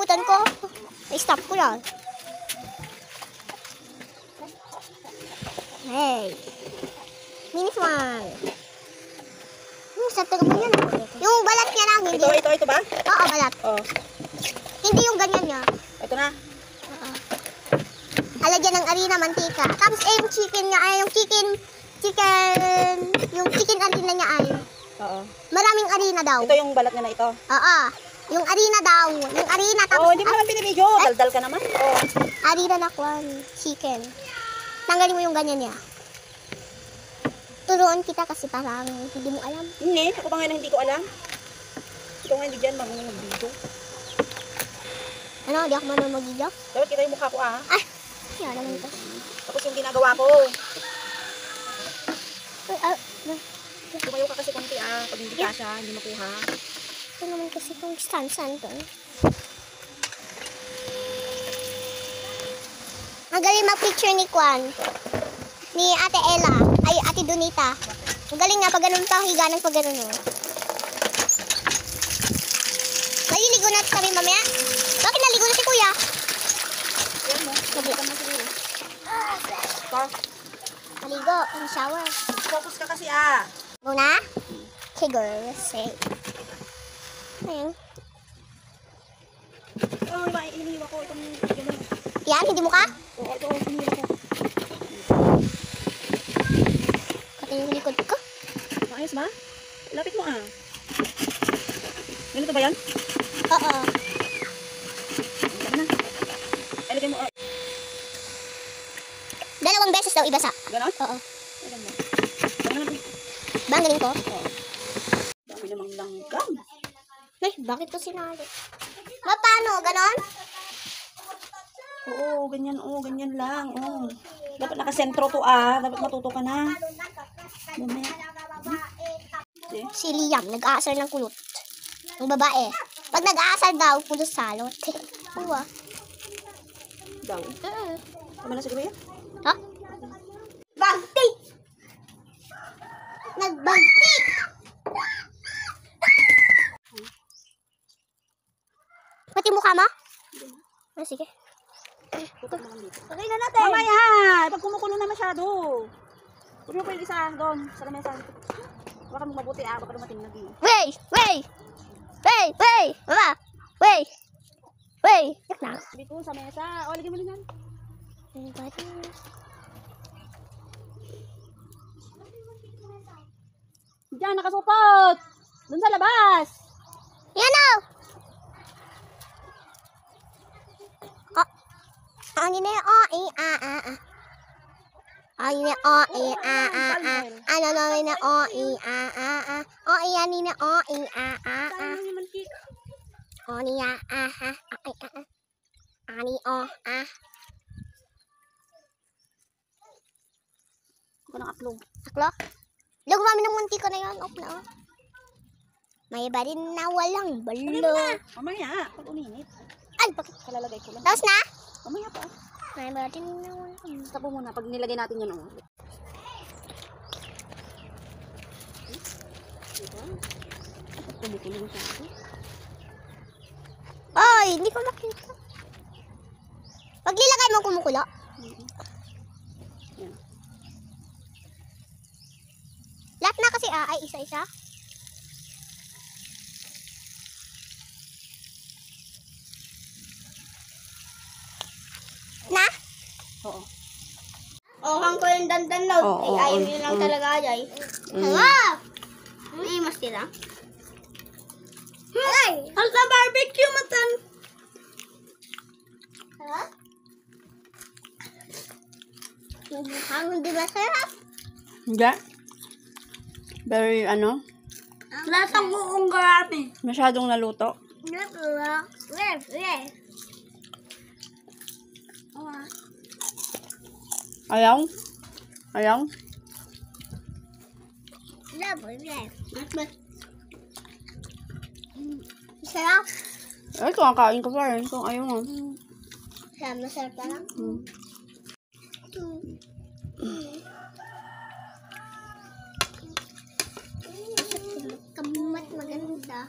nakalimutan ko. I-stop ko lang. Hey. Minus one. Sa taga mo yan. Yung balat niya lang, hindi. Ito ba? Oo, balat. Oo. Hindi yung ganyan niya. Ito na. Oo. Alagyan ng harina, mantika. Tapos yung chicken niya ay yung chicken harina niya ay. Oo. Maraming harina daw. Ito yung balat niya na ito. Oo. Yung harina daw. Yung harina tapos. Oh, hindi mo naman pinibidyo. Daldal ka naman. Oh. Harina na kwan. Chicken. Tanggalin mo yung ganyan niya. Turuan kita kasi parang hindi mo alam. Hindi. Ako pa nga na hindi ko alam. Ito nga hindi dyan mag-video. Ano? Di ako marunong mag-video? Dapat kita yung mukha ko ah. Ay! Yan naman ito. Tapos yung ginagawa ko. Tumayo ka kasi konti ah. Pag hindi ka siya, hindi makuha. Ito naman kasi itong stand doon. Ang galing mag-picture ni Kwan. Ni Ate Ella. Ay, Ate Donita. Ang galing nga pag ganun pa, higa ng pag ganun. Maliligo na kami mamaya. Bakit naligo na si Kuya? Yan mo. Sabitan mo siguro. Ito. Maligo. Ang shower. Focus ka kasi ah. Go na? Okay, girl. Say. Ayan. Oh, iniiwa ko itong gano'n. Yan, hindi mo ka? Oo, ito iniiwa ko. Pati yung likod ko. Maayos ba? Lapit mo ah. Ganito ba yan? Oo. Tama na. Ilagay mo ah. Dalawang beses daw ibasa. Ganon? Oo. Ilagay mo. Tama na. Ba, ang galing ko? Oo. Dami namang langgam. Ay, bakit ko sinali? Paano? Ganon? Oo, ganyan lang. Oo. Dapat nakasentro to ah. Dapat matuto ka na. Mamaya. Si Liam, nag-aasar ng kulot. Ang babae. Pag nag-aasar daw, kulot salot. Uwa. Daw. Tama na siguro yan? Ha? Bagtik! Nagbagtik! Pati mukha mo? Ah, sige. Okay na natin. Mamaya! Pag kumukulo na masyado. Huwag mo pa yung isa doon. Sa lamesa. Baka mabuti ah. Baka dumating lagi. Wey! Mama! Wey! Yak na. Dito sa mesa. O, lagyan mo din yan. Diyan, nakasupot. Doon sa labas. Yan o! Ang ina yung Ang ina Ano namin na yan ina niya Ako ng aklong. Aklo? Lago mami ng munti ko na yan. Off na oh. May iba rin na walang balo. Mamaya, pag uminit. Ay, bakit? Kalalagay ko lang. Tapos na? Mamaya pa. May iba rin na walang. Tapo muna pag nilagay natin yun. Kumukulo siya ako. Ay, hindi ko makita. Pag nilagay mo kumukulo. Yan. Lahat na kasi ay isa-isa. Na? Oo. Oh, hang ko yung dandan na. Ayaw nyo lang talaga ay. Ay, mas tira. Ay! Halta barbecue matan. Ha? Hang di ba sarap? Hindi. Very Lasang buong garami. masyadong naluto. Ayaw? Sarap. Ay, kakain ka pa rin. Kung ayaw mo. Masarap ka lang. Kamat maganda.